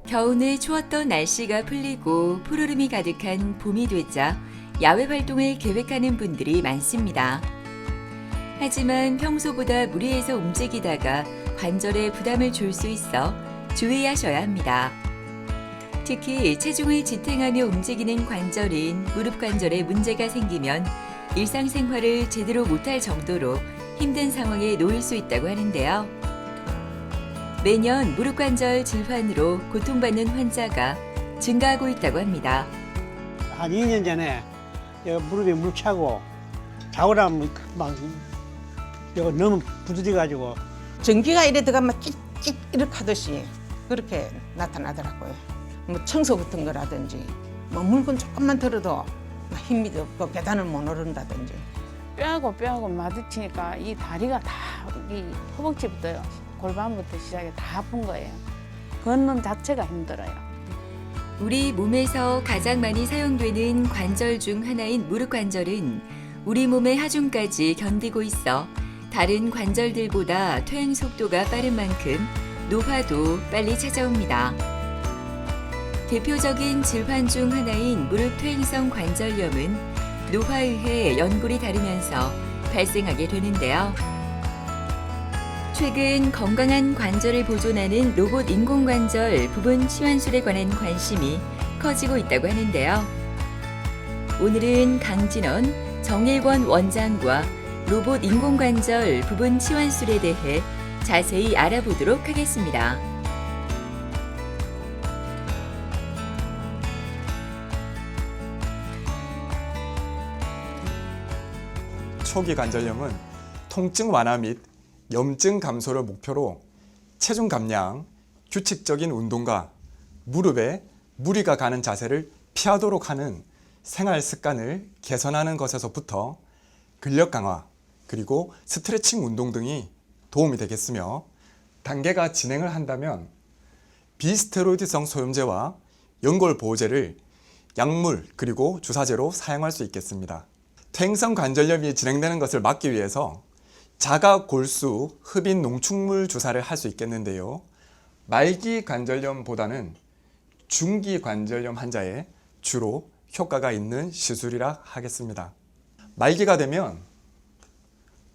겨우내 추웠던 날씨가 풀리고 푸르름이 가득한 봄이 되자 야외 활동을 계획하는 분들이 많습니다. 하지만 평소보다 무리해서 움직이다가 관절에 부담을 줄 수 있어 주의하셔야 합니다. 특히 체중을 지탱하며 움직이는 관절인 무릎 관절에 문제가 생기면 일상생활을 제대로 못할 정도로 힘든 상황에 놓일 수 있다고 하는데요. 매년 무릎 관절 질환으로 고통받는 환자가 증가하고 있다고 합니다. 한 2년 전에 무릎에 물 차고 자고 나면 막 너무 부드러워가지고 전기가 이래 들어가면 찍찍 이렇게 하듯이 그렇게 나타나더라고요. 뭐 청소 같은 거라든지 뭐 물건 조금만 들어도 막 힘이 없고 계단을 못 오른다든지. 뼈하고 마주치니까 이 다리가 다 이 허벅지부터 골반부터 시작해 다 아픈 거예요. 걷는 자체가 힘들어요. 우리 몸에서 가장 많이 사용되는 관절 중 하나인 무릎 관절은 우리 몸의 하중까지 견디고 있어 다른 관절들보다 퇴행 속도가 빠른 만큼 노화도 빨리 찾아옵니다. 대표적인 질환 중 하나인 무릎 퇴행성 관절염은 노화에 의해 연골이 다르면서 발생하게 되는데요. 최근 건강한 관절을 보존하는 로봇 인공관절 부분 치환술에 관한 관심이 커지고 있다고 하는데요. 오늘은 강진원, 정일권 원장과 로봇 인공관절 부분 치환술에 대해 자세히 알아보도록 하겠습니다. 초기 관절염은 통증 완화 및 염증 감소를 목표로 체중 감량, 규칙적인 운동과 무릎에 무리가 가는 자세를 피하도록 하는 생활 습관을 개선하는 것에서부터 근력 강화, 그리고 스트레칭 운동 등이 도움이 되겠으며, 단계가 진행을 한다면 비스테로이드성 소염제와 연골 보호제를 약물 그리고 주사제로 사용할 수 있겠습니다. 퇴행성 관절염이 진행되는 것을 막기 위해서 자가 골수 흡인 농축물 주사를 할 수 있겠는데요. 말기 관절염보다는 중기 관절염 환자에 주로 효과가 있는 시술이라 하겠습니다. 말기가 되면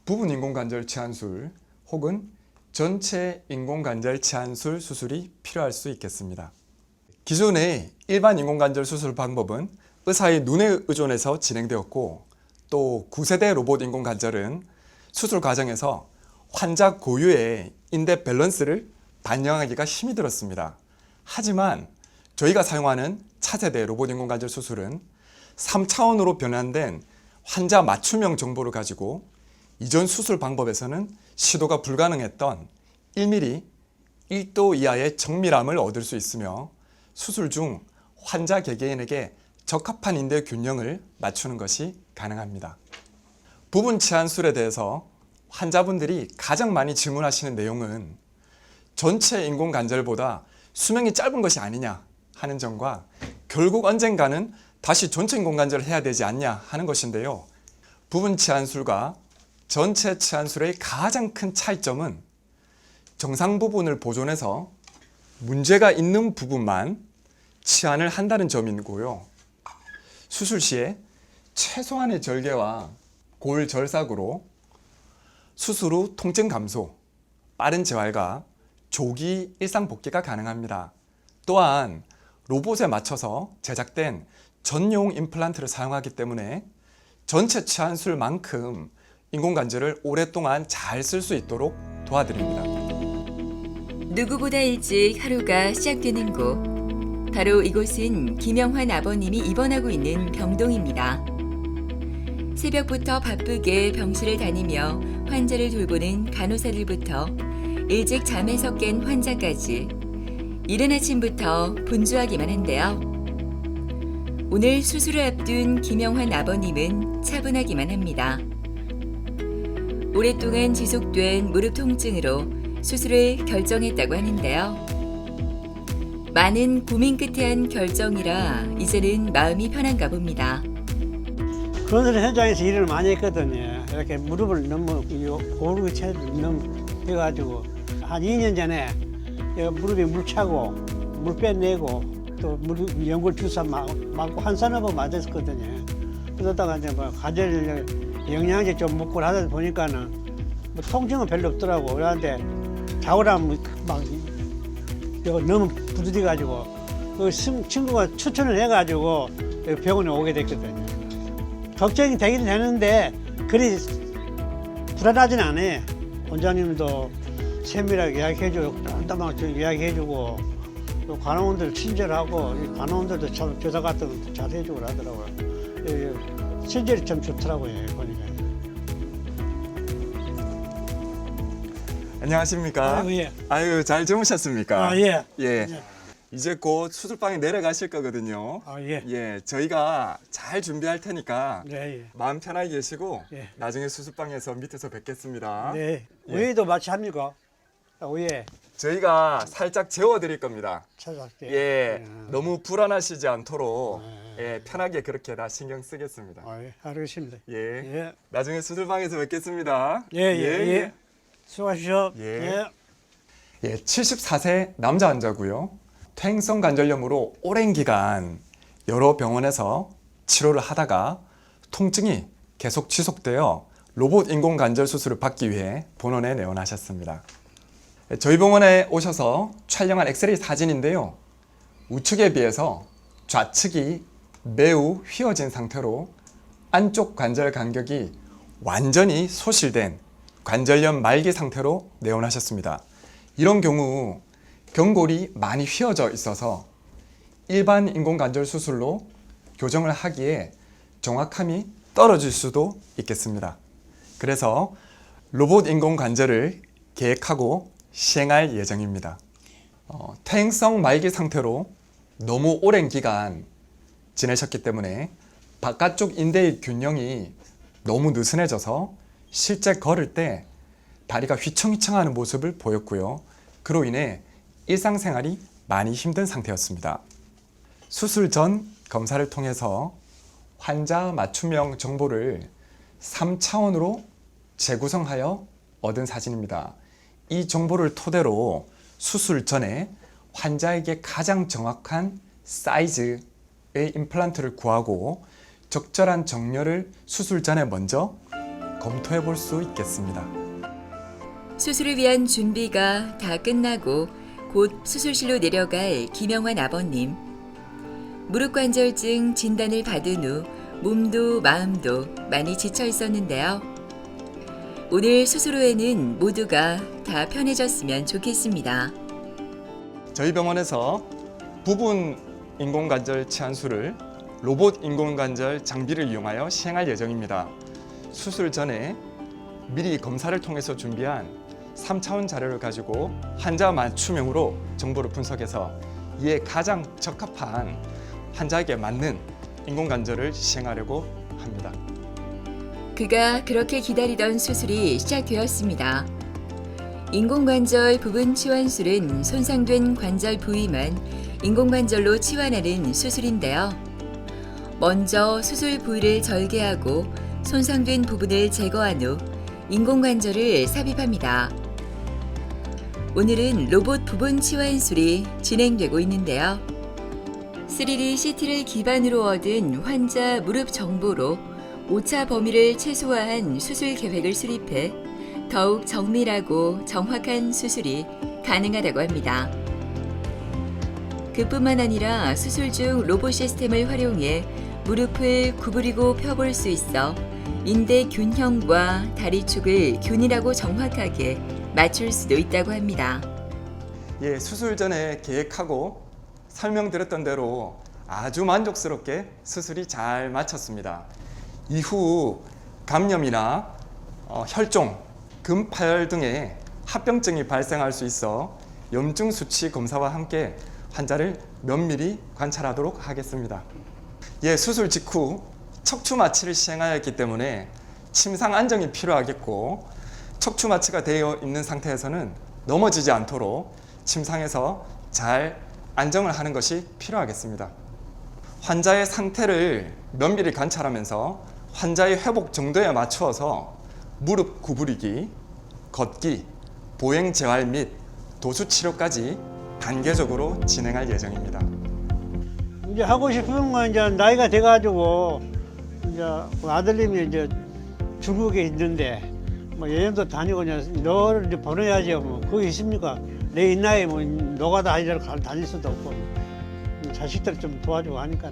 부분 인공관절 치환술 혹은 전체 인공관절 치환술 수술이 필요할 수 있겠습니다. 기존의 일반 인공관절 수술 방법은 의사의 눈에 의존해서 진행되었고, 또 9세대 로봇 인공관절은 수술 과정에서 환자 고유의 인대 밸런스를 반영하기가 힘이 들었습니다. 하지만 저희가 사용하는 차세대 로봇 인공관절 수술은 3차원으로 변환된 환자 맞춤형 정보를 가지고 이전 수술 방법에서는 시도가 불가능했던 1mm 1도 이하의 정밀함을 얻을 수 있으며, 수술 중 환자 개개인에게 적합한 인대 균형을 맞추는 것이 가능합니다. 부분 치환술에 대해서 환자분들이 가장 많이 질문하시는 내용은 전체 인공관절보다 수명이 짧은 것이 아니냐 하는 점과 결국 언젠가는 다시 전체 인공관절을 해야 되지 않냐 하는 것인데요. 부분 치환술과 전체 치환술의 가장 큰 차이점은 정상 부분을 보존해서 문제가 있는 부분만 치환을 한다는 점이고요. 수술 시에 최소한의 절개와 골 절삭으로 수술 후 통증 감소, 빠른 재활과 조기 일상 복귀가 가능합니다. 또한 로봇에 맞춰서 제작된 전용 임플란트를 사용하기 때문에 전체 치환술만큼 인공관절을 오랫동안 잘 쓸 수 있도록 도와드립니다. 누구보다 일찍 하루가 시작되는 곳, 바로 이곳은 김영환 아버님이 입원하고 있는 병동입니다. 새벽부터 바쁘게 병실을 다니며 환자를 돌보는 간호사들부터 일찍 잠에서 깬 환자까지 이른 아침부터 분주하기만 한데요. 오늘 수술을 앞둔 김영환 아버님은 차분하기만 합니다. 오랫동안 지속된 무릎 통증으로 수술을 결정했다고 하는데요. 많은 고민 끝에 한 결정이라 이제는 마음이 편한가 봅니다. 건설 현장에서 일을 많이 했거든요. 이렇게 무릎을 너무 고르게 채 너무 해가지고 한 2년 전에 무릎에 물 차고 물 빼내고 또 연골 주사 맞고 한 서너 번 맞았거든요. 그러다가 이제 뭐 관절 영양제 좀 먹고 하다 보니까는 뭐 통증은 별로 없더라고. 그런데 자고 나면 막 이거 너무 부딪혀가지고 그 친구가 추천을 해가지고 병원에 오게 됐거든요. 걱정이 되긴 되는데 그리 불안하진 않아요. 원장님도 세밀하게 이야기해주고 땀땀하게 이야기해주고 또 간호원들 친절하고 이 간호원들도 참 교사 같은 것도 잘 해주고 하더라고요. 친절이 참 좋더라고요. 보니까. 안녕하십니까? 예. 아유, 잘 주무셨습니까? 아, 예. 예. 예. 이제 곧 수술방에 내려가실 거거든요. 아, 예. 예, 저희가 잘 준비할 테니까 네, 예. 마음 편하게 계시고 예. 나중에 수술방에서 밑에서 뵙겠습니다. 네. 예. 우유도 마치 합니까? 우유 저희가 살짝 재워드릴 겁니다. 찾아갈게요. 예, 너무 불안하시지 않도록 예, 편하게 그렇게 다 신경 쓰겠습니다. 아, 예. 알겠습니다. 예, 예. 나중에 수술방에서 뵙겠습니다. 예, 예. 수고하십시오. 예. 예, 74세 남자 환자고요. 퇴행성 관절염으로 오랜 기간 여러 병원에서 치료를 하다가 통증이 계속 지속되어 로봇 인공 관절 수술을 받기 위해 본원에 내원하셨습니다. 저희 병원에 오셔서 촬영한 엑스레이 사진인데요. 우측에 비해서 좌측이 매우 휘어진 상태로 안쪽 관절 간격이 완전히 소실된 관절염 말기 상태로 내원하셨습니다. 이런 경우 경골이 많이 휘어져 있어서 일반 인공관절 수술로 교정을 하기에 정확함이 떨어질 수도 있겠습니다. 그래서 로봇 인공관절을 계획하고 시행할 예정입니다. 퇴행성 말기 상태로 너무 오랜 기간 지내셨기 때문에 바깥쪽 인대의 균형이 너무 느슨해져서 실제 걸을 때 다리가 휘청휘청하는 모습을 보였고요. 그로 인해 일상생활이 많이 힘든 상태였습니다. 수술 전 검사를 통해서 환자 맞춤형 정보를 3차원으로 재구성하여 얻은 사진입니다. 이 정보를 토대로 수술 전에 환자에게 가장 정확한 사이즈의 임플란트를 구하고 적절한 정렬을 수술 전에 먼저 검토해 볼 수 있겠습니다. 수술을 위한 준비가 다 끝나고 곧 수술실로 내려갈 김영환 아버님. 무릎 관절증 진단을 받은 후 몸도 마음도 많이 지쳐 있었는데요. 오늘 수술 후에는 모두가 다 편해졌으면 좋겠습니다. 저희 병원에서 부분 인공관절 치환술을 로봇 인공관절 장비를 이용하여 시행할 예정입니다. 수술 전에 미리 검사를 통해서 준비한 3차원 자료를 가지고 환자 맞춤형으로 정보를 분석해서 이에 가장 적합한 환자에게 맞는 인공관절을 시행하려고 합니다. 그가 그렇게 기다리던 수술이 시작되었습니다. 인공관절 부분 치환술은 손상된 관절 부위만 인공관절로 치환하는 수술인데요. 먼저 수술 부위를 절개하고 손상된 부분을 제거한 후 인공관절을 삽입합니다. 오늘은 로봇 부분 치환술이 진행되고 있는데요. 3D CT를 기반으로 얻은 환자 무릎 정보로 오차 범위를 최소화한 수술 계획을 수립해 더욱 정밀하고 정확한 수술이 가능하다고 합니다. 그뿐만 아니라 수술 중 로봇 시스템을 활용해 무릎을 구부리고 펴볼 수 있어 인대 균형과 다리축을 균일하고 정확하게 맞출 수도 있다고 합니다. 예, 수술 전에 계획하고 설명드렸던 대로 아주 만족스럽게 수술이 잘 마쳤습니다. 이후 감염이나 혈종, 금파열 등의 합병증이 발생할 수 있어 염증 수치 검사와 함께 환자를 면밀히 관찰하도록 하겠습니다. 예, 수술 직후 척추 마취를 시행하였기 때문에 침상 안정이 필요하겠고 척추 마취가 되어 있는 상태에서는 넘어지지 않도록 침상에서 잘 안정을 하는 것이 필요하겠습니다. 환자의 상태를 면밀히 관찰하면서 환자의 회복 정도에 맞추어서 무릎 구부리기, 걷기, 보행 재활 및 도수 치료까지 단계적으로 진행할 예정입니다. 이제 하고 싶은 건 이제 나이가 돼가지고 이제 그 아들님이 이제 중국에 있는데 뭐 여행도 다니고 그냥 너를 이제 보내야지 뭐 그게 있습니까? 내 나이에 뭐 노가다 하이를 다닐 수도 없고 자식들 좀 도와주고 하니까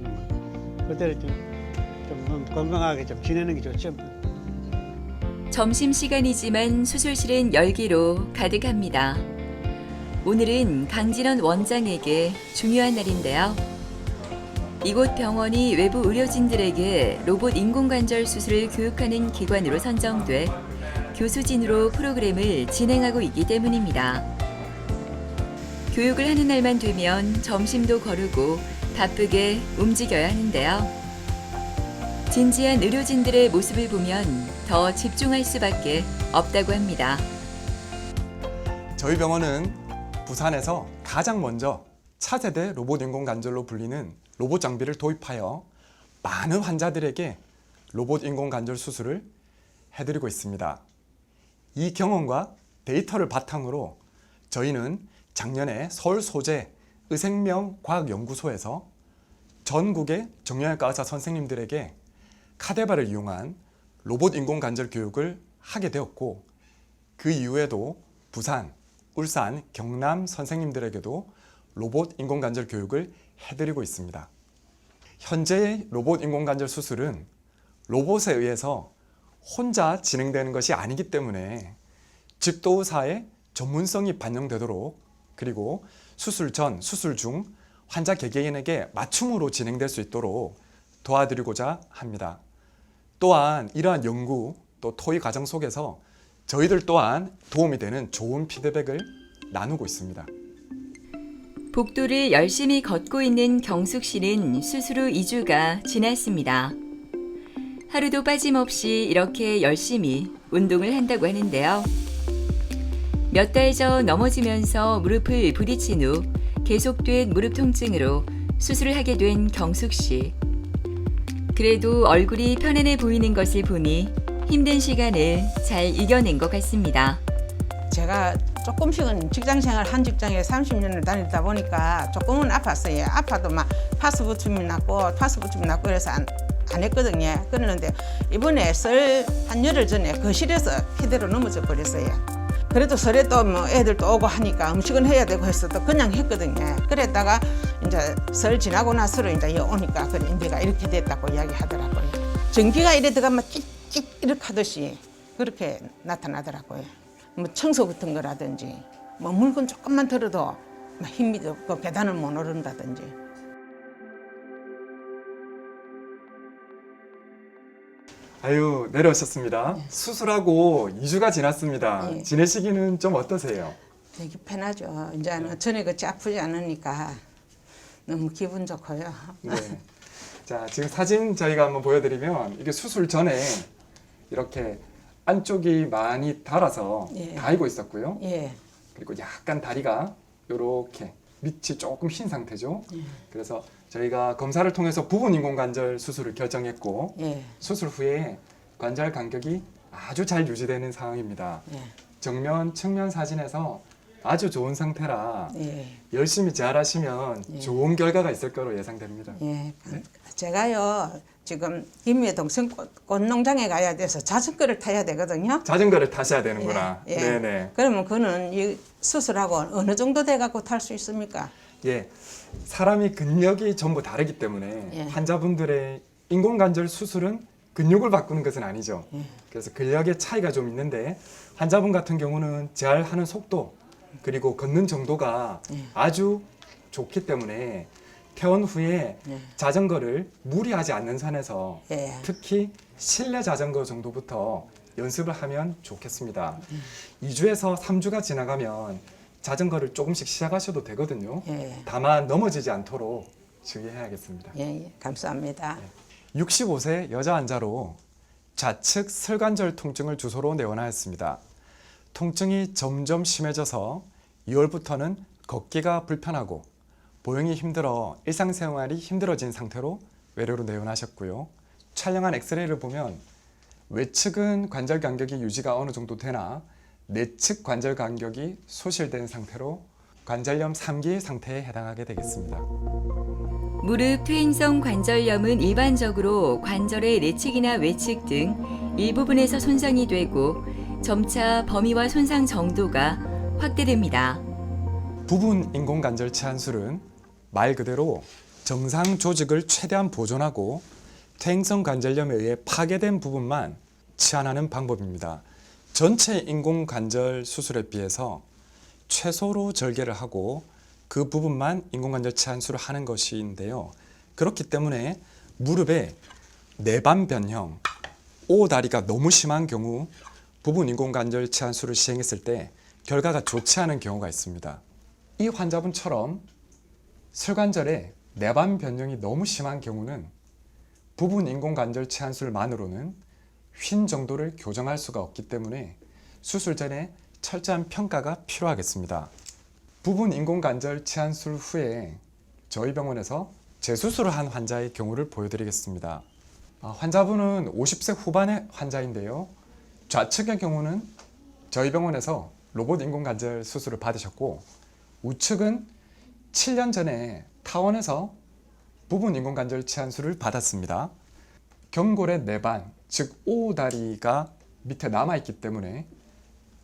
그때를 좀 건강하게 좀 지내는 게 좋죠. 점심시간이지만 수술실은 열기로 가득합니다. 오늘은 강진원 원장에게 중요한 날인데요. 이곳 병원이 외부 의료진들에게 로봇 인공관절 수술을 교육하는 기관으로 선정돼 교수진으로 프로그램을 진행하고 있기 때문입니다. 교육을 하는 날만 되면 점심도 거르고 바쁘게 움직여야 하는데요. 진지한 의료진들의 모습을 보면 더 집중할 수밖에 없다고 합니다. 저희 병원은 부산에서 가장 먼저 차세대 로봇 인공관절로 불리는 로봇 장비를 도입하여 많은 환자들에게 로봇 인공관절 수술을 해드리고 있습니다. 이 경험과 데이터를 바탕으로 저희는 작년에 서울 소재 의생명과학연구소에서 전국의 정형외과 의사 선생님들에게 카데바를 이용한 로봇 인공관절 교육을 하게 되었고 그 이후에도 부산, 울산, 경남 선생님들에게도 로봇 인공관절 교육을 해드리고 있습니다. 현재의 로봇 인공관절 수술은 로봇에 의해서 혼자 진행되는 것이 아니기 때문에 집도의사의 전문성이 반영되도록 그리고 수술 전, 수술 중 환자 개개인에게 맞춤으로 진행될 수 있도록 도와드리고자 합니다. 또한 이러한 연구 또 토의 과정 속에서 저희들 또한 도움이 되는 좋은 피드백을 나누고 있습니다. 복도를 열심히 걷고 있는 경숙 씨는 수술 후 2주가 지났습니다. 하루도 빠짐없이 이렇게 열심히 운동을 한다고 하는데요. 몇 달 전 넘어지면서 무릎을 부딪힌 후 계속된 무릎 통증으로 수술을 하게 된 경숙 씨. 그래도 얼굴이 편안해 보이는 것을 보니 힘든 시간을 잘 이겨낸 것 같습니다. 제가 조금씩은 직장생활 한 직장에 30년을 다니다 보니까 조금은 아팠어요. 아파도 막 파스부침이 났고 그래서 안 했거든요. 그러는데 이번에 설 한 열흘 전에 거실에서 그대로 넘어져 버렸어요. 그래도 설에 또 뭐 애들 또 오고 하니까 음식은 해야 되고 해서 또 그냥 했거든요. 그랬다가 이제 설 지나고 나서로 이제 여기 오니까 그래 인제가 이렇게 됐다고 이야기하더라고요. 전기가 이래 들어가면 찍찍 이렇게 하듯이 그렇게 나타나더라고요. 뭐 청소 같은 거라든지 뭐 물건 조금만 들어도 막 힘이 없고 계단을 못 오른다든지. 아유, 내려오셨습니다. 수술하고 2주가 지났습니다. 예. 지내시기는 좀 어떠세요? 되게 편하죠. 이제는 전에 같이 아프지 않으니까 너무 기분 좋고요. 네. 자, 지금 사진 저희가 한번 보여드리면 이게 수술 전에 이렇게 안쪽이 많이 닳아서 예. 닳고 있었고요. 예, 그리고 약간 다리가 이렇게 밑이 조금 흰 상태죠. 그래서 저희가 검사를 통해서 부분 인공관절 수술을 결정했고 예, 수술 후에 관절 간격이 아주 잘 유지되는 상황입니다. 예, 정면, 측면 사진에서 아주 좋은 상태라 예, 열심히 재활하시면 예. 좋은 결과가 있을 거로 예상됩니다. 예. 제가요 지금 김해 동생 꽃농장에 가야 돼서 자전거를 타야 되거든요. 자전거를 타셔야 되는구나. 예, 예. 네네. 그러면 그는 이 수술하고 어느 정도 돼 갖고 탈 수 있습니까? 예, 사람이 근력이 전부 다르기 때문에 예. 환자분들의 인공관절 수술은 근육을 바꾸는 것은 아니죠. 예. 그래서 근력의 차이가 좀 있는데 환자분 같은 경우는 재활하는 속도 그리고 걷는 정도가 예. 아주 좋기 때문에 퇴원 후에 예. 자전거를 무리하지 않는 선에서 예. 특히 실내 자전거 정도부터 연습을 하면 좋겠습니다. 2주에서 3주가 지나가면 자전거를 조금씩 시작하셔도 되거든요. 예. 다만 넘어지지 않도록 주의해야겠습니다. 예, 예. 감사합니다. 65세 여자 환자로 좌측 설관절 통증을 주소로 내원하였습니다. 통증이 점점 심해져서 2월부터는 걷기가 불편하고 보행이 힘들어 일상생활이 힘들어진 상태로 외래로 내원하셨고요. 촬영한 엑스레이를 보면 외측은 관절 간격이 유지가 어느 정도 되나 내측 관절 간격이 소실된 상태로 관절염 3기 상태에 해당하게 되겠습니다. 무릎 퇴행성 관절염은 일반적으로 관절의 내측이나 외측 등 일부분에서 손상이 되고 점차 범위와 손상 정도가 확대됩니다. 부분 인공관절 치환술은 말 그대로 정상 조직을 최대한 보존하고 퇴행성 관절염에 의해 파괴된 부분만 치환하는 방법입니다. 전체 인공관절 수술에 비해서 최소로 절개를 하고 그 부분만 인공관절 치환술을 하는 것인데요. 그렇기 때문에 무릎의 내반 변형, 오다리가 너무 심한 경우 부분 인공관절 치환술을 시행했을 때 결과가 좋지 않은 경우가 있습니다. 이 환자분처럼 설관절에 내반 변형이 너무 심한 경우는 부분 인공관절 치환술만으로는 휜 정도를 교정할 수가 없기 때문에 수술 전에 철저한 평가가 필요하겠습니다. 부분 인공관절 치환술 후에 저희 병원에서 재수술을 한 환자의 경우를 보여드리겠습니다. 환자분은 50세 후반의 환자인데요. 좌측의 경우는 저희 병원에서 로봇 인공관절 수술을 받으셨고 우측은 7년 전에 타원에서 부분 인공관절 치환술을 받았습니다. 경골의 내반, 즉 오다리가 밑에 남아있기 때문에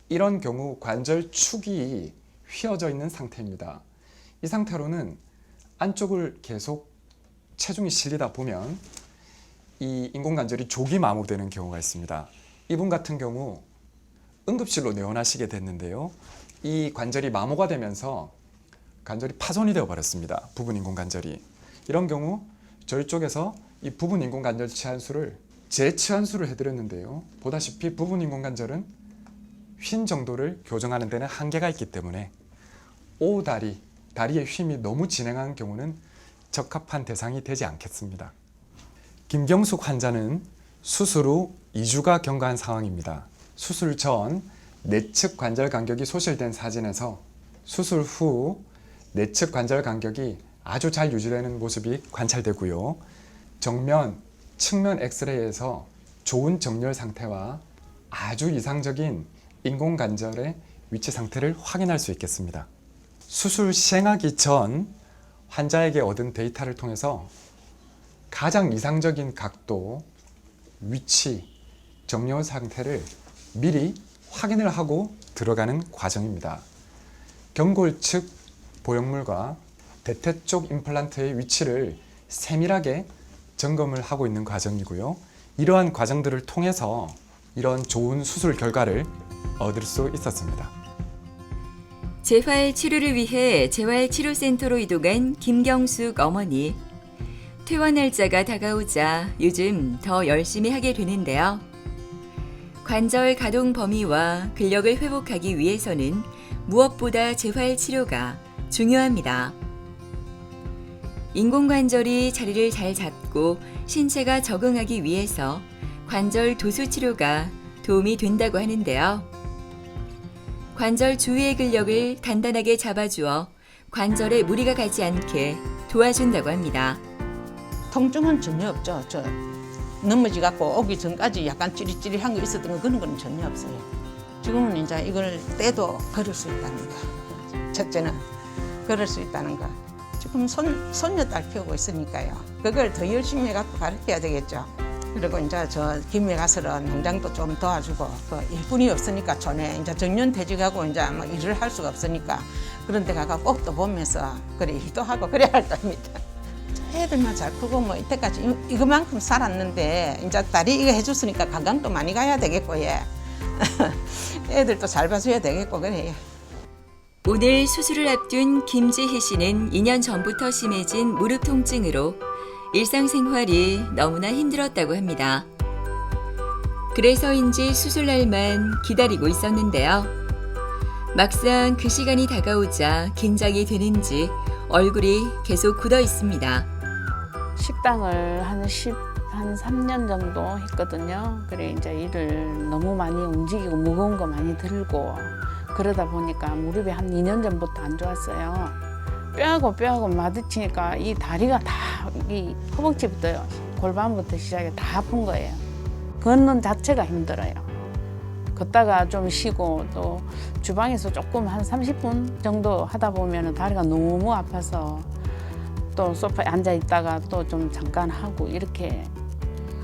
이런 경우 관절 축이 휘어져 있는 상태입니다. 이 상태로는 안쪽을 계속 체중이 실리다 보면 이 인공관절이 조기 마모되는 경우가 있습니다. 이분 같은 경우 응급실로 내원하시게 됐는데요. 이 관절이 마모가 되면서 관절이 파손이 되어 버렸습니다. 부분 인공관절이. 이런 경우 저희 쪽에서 이 부분 인공관절 치환술을 재치환술을 해드렸는데요. 보다시피 부분 인공관절은 휜 정도를 교정하는 데는 한계가 있기 때문에 오다리, 다리의 휨이 너무 진행한 경우는 적합한 대상이 되지 않겠습니다. 김경숙 환자는 수술 후 2주가 경과한 상황입니다. 수술 전 내측 관절 간격이 소실된 사진에서 수술 후 내측 관절 간격이 아주 잘 유지되는 모습이 관찰되고요. 정면, 측면 엑스레이에서 좋은 정렬 상태와 아주 이상적인 인공관절의 위치 상태를 확인할 수 있겠습니다. 수술 시행하기 전 환자에게 얻은 데이터를 통해서 가장 이상적인 각도, 위치, 정렬 상태를 미리 확인을 하고 들어가는 과정입니다. 경골 측 보형물과 대퇴 쪽 임플란트의 위치를 세밀하게 점검을 하고 있는 과정이고요. 이러한 과정들을 통해서 이런 좋은 수술 결과를 얻을 수 있었습니다. 재활 치료를 위해 재활치료센터로 이동한 김경숙 어머니. 퇴원 날짜가 다가오자 요즘 더 열심히 하게 되는데요. 관절 가동 범위와 근력을 회복하기 위해서는 무엇보다 재활 치료가 중요합니다. 인공관절이 자리를 잘 잡고 신체가 적응하기 위해서 관절 도수 치료가 도움이 된다고 하는데요. 관절 주위의 근력을 단단하게 잡아주어 관절에 무리가 가지 않게 도와준다고 합니다. 통증은 전혀 없죠. 저 넘어지 갖고 오기 전까지 약간 찌릿찌릿한 거 있었던 거 그런 건 전혀 없어요. 지금은 이제 이걸 떼도 걸을 수 있다는 거. 첫째는 걸을 수 있다는 거. 지금 손녀딸 키우고 있으니까요. 그걸 더 열심히 해갖고 가르쳐야 되겠죠. 그리고 이제 저 김해 가서는 농장도 좀 도와주고 그 일꾼이 없으니까 전에 이제 정년퇴직하고 이제 막 일을 할 수가 없으니까 그런 데 가서 꼭또 보면서 그래 일도 하고 그래야 할 겁니다. 애들만 잘 크고 뭐 이때까지 이거만큼 살았는데 이제 딸이 이거 해줬으니까 관광도 많이 가야 되겠고 예. 애들도 잘 봐줘야 되겠고 그래요. 오늘 수술을 앞둔 김지희 씨는 2년 전부터 심해진 무릎 통증으로 일상생활이 너무나 힘들었다고 합니다. 그래서인지 수술 날만 기다리고 있었는데요. 막상 그 시간이 다가오자 긴장이 되는지 얼굴이 계속 굳어 있습니다. 식당을 한 3년 정도 했거든요. 그래 이제 일을 너무 많이 움직이고 무거운 거 많이 들고 그러다 보니까 무릎이 한 2년 전부터 안 좋았어요. 뼈하고 마주치니까 이 다리가 다 이 허벅지부터 골반부터 시작해 다 아픈 거예요. 걷는 자체가 힘들어요. 걷다가 좀 쉬고 또 주방에서 조금 한 30분 정도 하다 보면 다리가 너무 아파서 또 소파에 앉아 있다가 또 좀 잠깐 하고 이렇게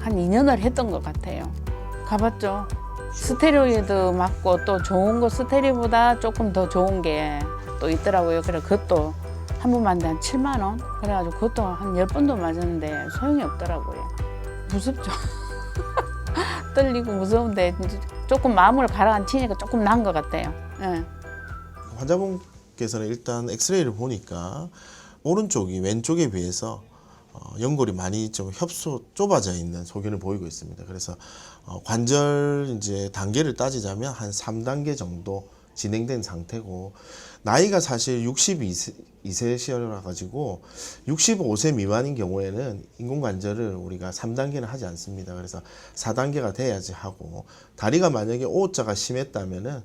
한 2년을 했던 것 같아요. 가봤죠. 스테로이드 맞고 또 좋은 거 스테로이드보다 조금 더 좋은 게 또 있더라고요. 그래 그것도 한 번 맞는데 한 7만 원? 그래가지고 그것도 한 10번도 맞았는데 소용이 없더라고요. 무섭죠. 떨리고 무서운데 조금 마음을 가라앉히니까 조금 나은 것 같아요. 예. 환자분께서는 일단 엑스레이를 보니까 오른쪽이 왼쪽에 비해서 연골이 많이 좀 협소 좁아져 있는 소견을 보이고 있습니다. 그래서 관절 이제 단계를 따지자면 한 3단계 정도 진행된 상태고, 나이가 사실 62세시라 가지고 65세 미만인 경우에는 인공관절을 우리가 3단계는 하지 않습니다. 그래서 4단계가 돼야지 하고, 다리가 만약에 O자가 심했다면은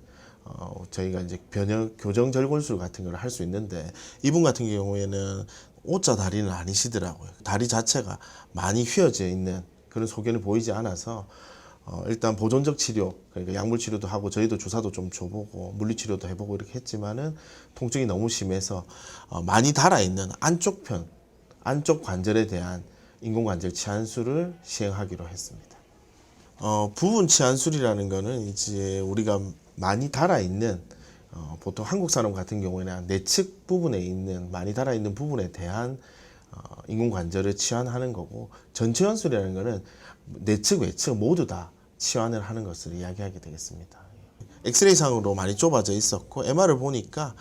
저희가 이제 교정 절골술 같은 걸 할 수 있는데, 이분 같은 경우에는 O자 다리는 아니시더라고요. 다리 자체가 많이 휘어져 있는 그런 소견이 보이지 않아서 일단 보존적 치료, 그러니까 약물 치료도 하고 저희도 주사도 좀 줘보고 물리 치료도 해보고 이렇게 했지만은 통증이 너무 심해서 많이 달아있는 안쪽 관절에 대한 인공관절 치안술을 시행하기로 했습니다. 부분 치안술이라는 거는 이제 우리가 많이 달아있는 보통 한국 사람 같은 경우에는 내측 부분에 있는 많이 달아있는 부분에 대한 인공관절을 치환하는 거고, 전치환술이라는 거는 내측 외측 모두 다 치환을 하는 것을 이야기하게 되겠습니다. 엑스레이 상으로 많이 좁아져 있었고 MR을 보니까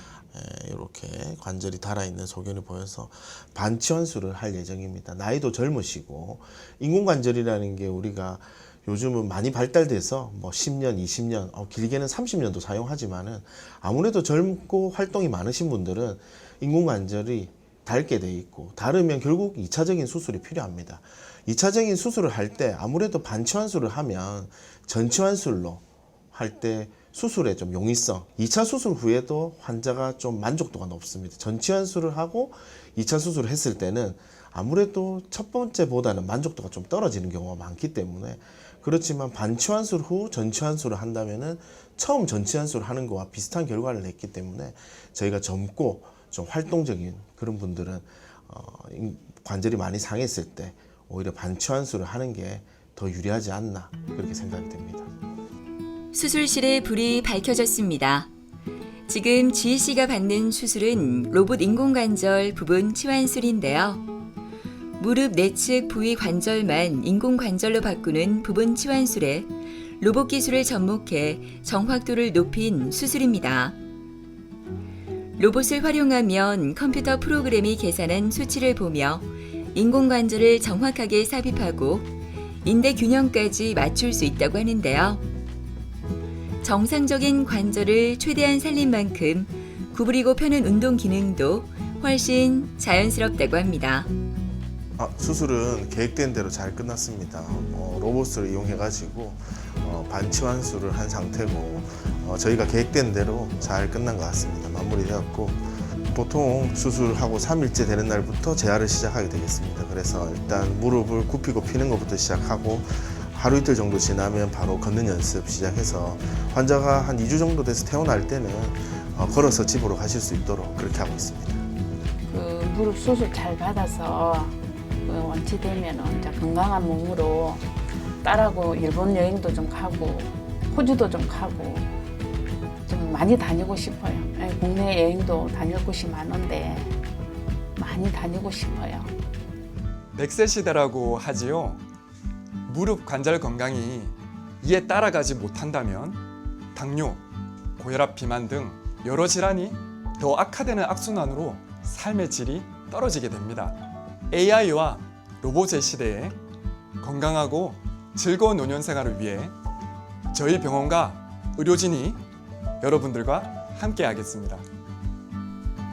이렇게 관절이 달아있는 소견이 보여서 반치환술을 할 예정입니다. 나이도 젊으시고, 인공관절이라는 게 우리가 요즘은 많이 발달돼서 뭐 10년, 20년, 길게는 30년도 사용하지만은 아무래도 젊고 활동이 많으신 분들은 인공관절이 닳게 돼 있고, 닳으면 결국 2차적인 수술이 필요합니다. 2차적인 수술을 할 때 아무래도 반치환술을 하면 전치환술로 할 때 수술의 좀 용이성, 2차 수술 후에도 환자가 좀 만족도가 높습니다. 전치환술을 하고 2차 수술을 했을 때는 아무래도 첫 번째보다는 만족도가 좀 떨어지는 경우가 많기 때문에, 그렇지만 반치환술 후 전치환술을 한다면은 처음 전치환술을 하는 거와 비슷한 결과를 냈기 때문에 저희가 젊고 좀 활동적인 그런 분들은 관절이 많이 상했을 때 오히려 반치환술을 하는 게 더 유리하지 않나, 그렇게 생각이 됩니다. 수술실의 불이 밝혀졌습니다. 지금 지희 씨가 받는 수술은 로봇 인공관절 부분 치환술인데요. 무릎 내측 부위 관절만 인공관절로 바꾸는 부분 치환술에 로봇 기술을 접목해 정확도를 높인 수술입니다. 로봇을 활용하면 컴퓨터 프로그램이 계산한 수치를 보며 인공관절을 정확하게 삽입하고 인대 균형까지 맞출 수 있다고 하는데요. 정상적인 관절을 최대한 살린 만큼 구부리고 펴는 운동 기능도 훨씬 자연스럽다고 합니다. 수술은 계획된 대로 잘 끝났습니다. 로봇을 이용해가지고 반치환술을 한 상태고, 저희가 계획된 대로 잘 끝난 것 같습니다. 마무리되었고, 보통 수술하고 3일째 되는 날부터 재활을 시작하게 되겠습니다. 그래서 일단 무릎을 굽히고 피는 것부터 시작하고, 하루 이틀 정도 지나면 바로 걷는 연습 시작해서 환자가 한 2주 정도 돼서 퇴원할 때는 걸어서 집으로 가실 수 있도록 그렇게 하고 있습니다. 그 무릎 수술 잘 받아서 완치되면 이제 건강한 몸으로 딸하고 일본 여행도 좀 가고 호주도 좀 가고 좀 많이 다니고 싶어요. 국내 여행도 다닐 곳이 많은데 많이 다니고 싶어요. 100세 시대라고 하지요. 무릎 관절 건강이 이에 따라가지 못한다면 당뇨, 고혈압, 비만 등 여러 질환이 더 악화되는 악순환으로 삶의 질이 떨어지게 됩니다. AI와 로봇의 시대에 건강하고 즐거운 노년 생활을 위해 저희 병원과 의료진이 여러분들과 함께 하겠습니다.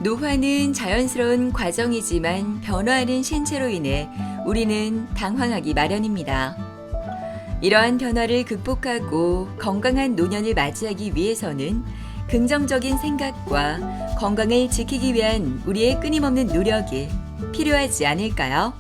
노화는 자연스러운 과정이지만 변화하는 신체로 인해 우리는 당황하기 마련입니다. 이러한 변화를 극복하고 건강한 노년을 맞이하기 위해서는 긍정적인 생각과 건강을 지키기 위한 우리의 끊임없는 노력이 필요하지 않을까요?